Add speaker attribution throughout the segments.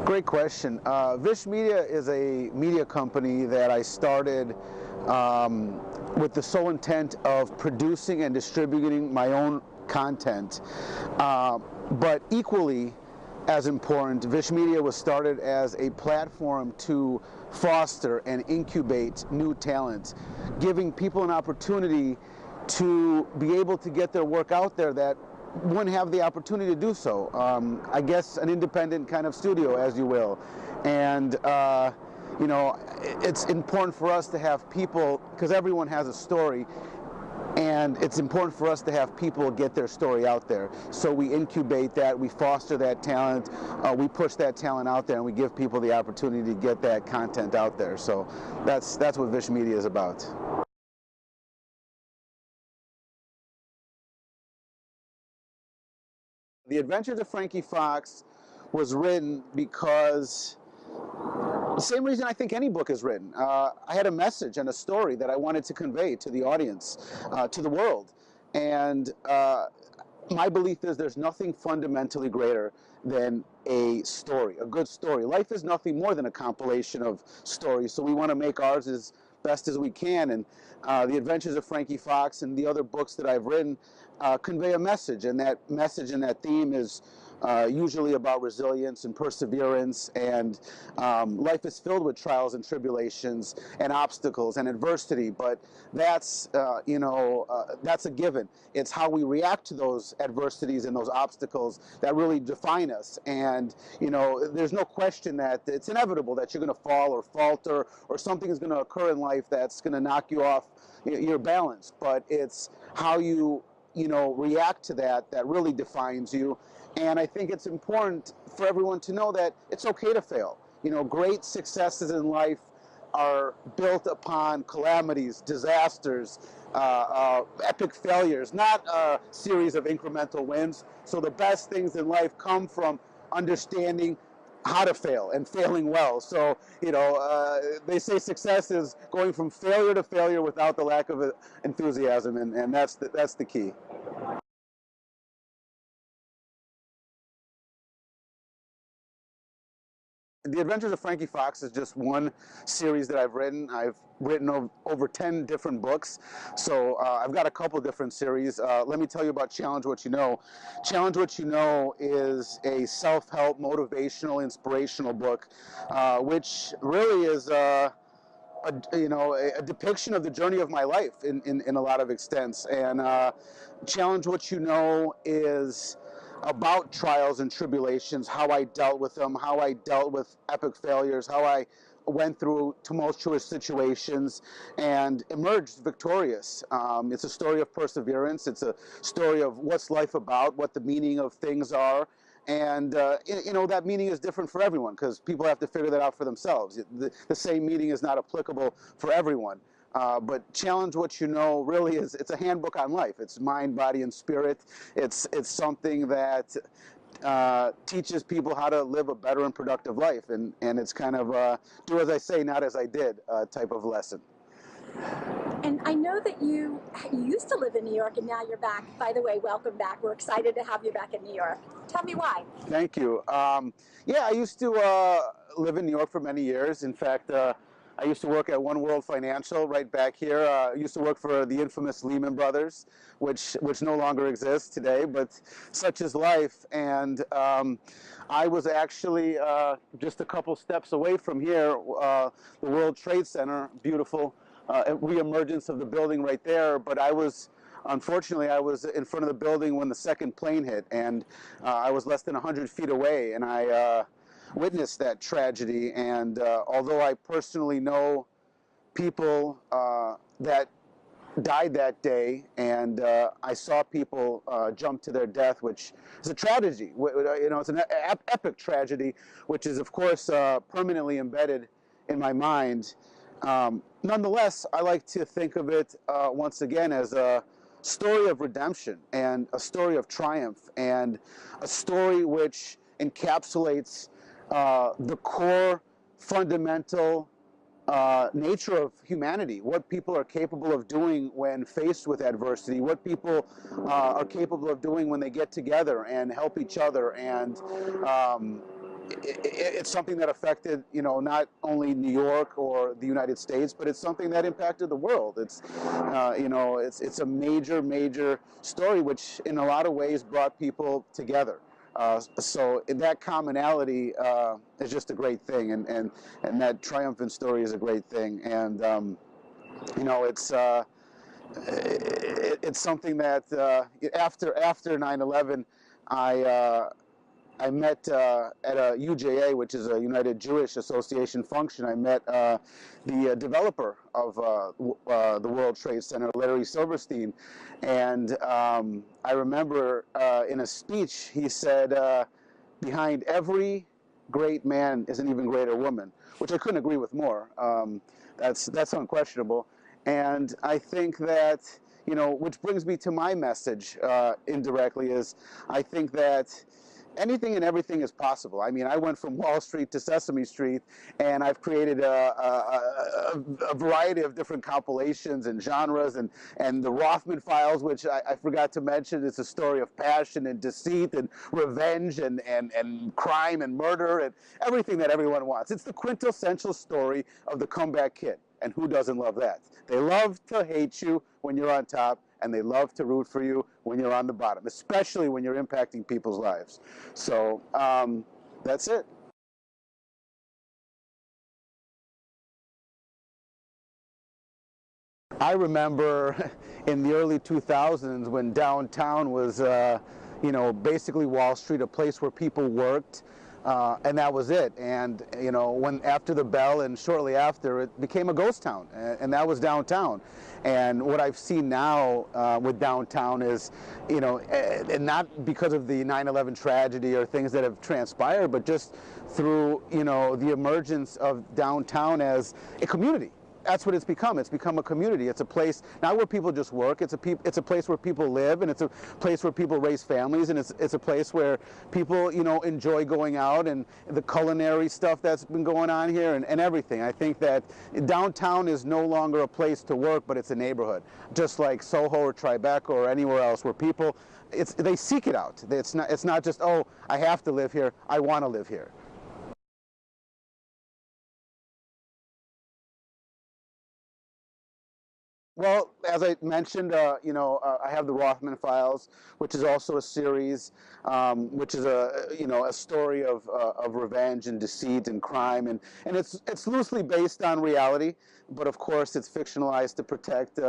Speaker 1: Great question. Vish Media is a media company that I started with the sole intent of producing and distributing my own content. But equally as important, Vish Media was started as a platform to foster and incubate new talent, giving people an opportunity to be able to get their work out there that wouldn't have the opportunity to do so. I guess an independent kind of studio, as you will. And you know, it's important for us to have people, because everyone has a story, and it's important for us to have people get their story out there. So we incubate that, we foster that talent, we push that talent out there, and we give people the opportunity to get that content out there. So that's what Vish Media is about. The Adventures of Franky Fox was written because the same reason I think any book is written. I had a message and a story that I wanted to convey to the audience, to the world. And my belief is there's nothing fundamentally greater than a story, a good story. Life is nothing more than a compilation of stories, so we want to make ours as best as we can. And The Adventures of Franky Fox and the other books that I've written convey a message, and that message and that theme is usually about resilience and perseverance, and life is filled with trials and tribulations and obstacles and adversity, but that's that's a given. It's how we react to those adversities and those obstacles that really define us. And there's no question that it's inevitable that you're going to fall or falter, or something is going to occur in life that's going to knock you off your balance, but it's how you react to that that really defines you. And I think it's important for everyone to know that it's okay to fail. Great successes in life are built upon calamities, disasters, epic failures, not a series of incremental wins. So the best things in life come from understanding how to fail and failing well. So, they say success is going from failure to failure without the lack of enthusiasm, and that's the key. The Adventures of Franky Fox is just one series that I've written. I've written over 10 different books, so I've got a couple different series. Let me tell you about Challenge What You Know. Challenge What You Know is a self-help, motivational, inspirational book, which really is a depiction of the journey of my life in a lot of extents. And Challenge What You Know is about trials and tribulations, how I dealt with them, how I dealt with epic failures, how I went through tumultuous situations and emerged victorious. It's a story of perseverance. It's a story of what's life about, what the meaning of things are. And, that meaning is different for everyone, because people have to figure that out for themselves. The same meaning is not applicable for everyone. But Challenge What You Know really it's a handbook on life. It's mind, body, and spirit. It's something that teaches people how to live a better and productive life. And it's kind of do as I say, not as I did type of lesson.
Speaker 2: And I know that you used to live in New York, and now you're back. By the way, welcome back. We're excited to have you back in New York. Tell me why.
Speaker 1: Thank you. Yeah, I used to live in New York for many years. In fact, I used to work at One World Financial right back here. I used to work for the infamous Lehman Brothers, which no longer exists today, but such is life. And I was actually just a couple steps away from here, the World Trade Center, beautiful reemergence of the building right there. But unfortunately, I was in front of the building when the second plane hit, and I was less than 100 feet away, and I witnessed that tragedy. And although I personally know people that died that day, and I saw people jump to their death, which is a tragedy. It's an epic tragedy, which is, of course, permanently embedded in my mind. Nonetheless, I like to think of it once again as a story of redemption and a story of triumph, and a story which encapsulates the core fundamental nature of humanity, what people are capable of doing when faced with adversity, what people are capable of doing when they get together and help each other and it's something that affected, you know, not only New York or the United States, but it's something that impacted the world. It's, you know, it's a major story, which in a lot of ways brought people together. So that commonality is just a great thing, and that triumphant story is a great thing. And you know, it's something that after 9/11, I met at a UJA, which is a United Jewish Association function. I met the developer of the World Trade Center, Larry Silverstein, and I remember in a speech he said, "Behind every great man is an even greater woman," which I couldn't agree with more. That's unquestionable, and I think that, you know, which brings me to my message indirectly, is I think that anything and everything is possible. I mean, I went from Wall Street to Sesame Street, and I've created a variety of different compilations and genres, and the Rothman Files, which I forgot to mention. It's a story of passion and deceit and revenge and crime and murder and everything that everyone wants. It's the quintessential story of the comeback kid, and who doesn't love that? They love to hate you when you're on top, and they love to root for you when you're on the bottom, especially when you're impacting people's lives. So that's it. I remember in the early 2000s when downtown was, you know, basically Wall Street, a place where people worked. And that was it. And, you know, when after the bell and shortly after, it became a ghost town, and that was downtown. And what I've seen now with downtown is, you know, and not because of the 9/11 tragedy or things that have transpired, but just through, you know, the emergence of downtown as a community. That's what it's become. It's become a community. It's a place not where people just work. It's a place where people live, and it's a place where people raise families, and it's a place where people, you know, enjoy going out, and the culinary stuff that's been going on here, and everything. I think that downtown is no longer a place to work, but it's a neighborhood, just like Soho or Tribeca or anywhere else where people, they seek it out. It's not just, oh, I have to live here. I want to live here. Well, as I mentioned, you know, I have the Rothman Files, which is also a series, which is a story of revenge and deceit and crime, and it's loosely based on reality, but of course it's fictionalized to protect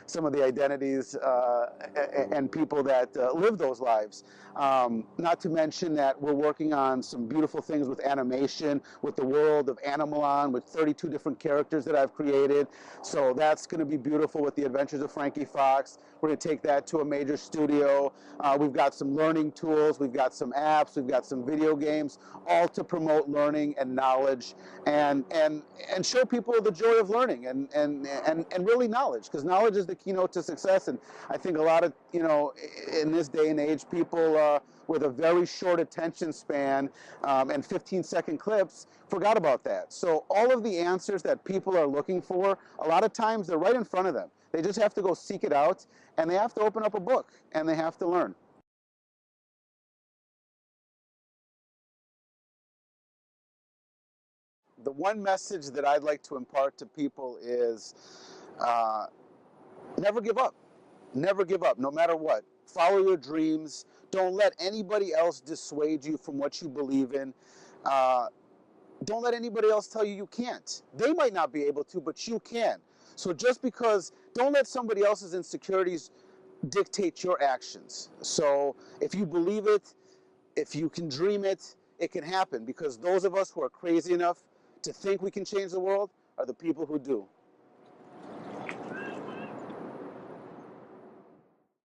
Speaker 1: some of the identities and people that live those lives. Not to mention that we're working on some beautiful things with animation, with the world of Animalon, with 32 different characters that I've created. So that's going to be beautiful with the Adventures of Franky Fox. We're going to take that to a major studio. We've got some learning tools, we've got some apps, we've got some video games, all to promote learning and knowledge, and show people the joy of learning and really knowledge, because knowledge is the keynote to success. And I think a lot of, you know, in this day and age, people with a very short attention span and 15-second clips forgot about that. So all of the answers that people are looking for, a lot of times they're right in front of them. They just have to go seek it out, and they have to open up a book, and they have to learn. The one message that I'd like to impart to people is never give up. Never give up, no matter what. Follow your dreams. Don't let anybody else dissuade you from what you believe in. Don't let anybody else tell you you can't. They might not be able to, but you can. So just because, don't let somebody else's insecurities dictate your actions. So if you believe it, if you can dream it, it can happen, because those of us who are crazy enough to think we can change the world are the people who do.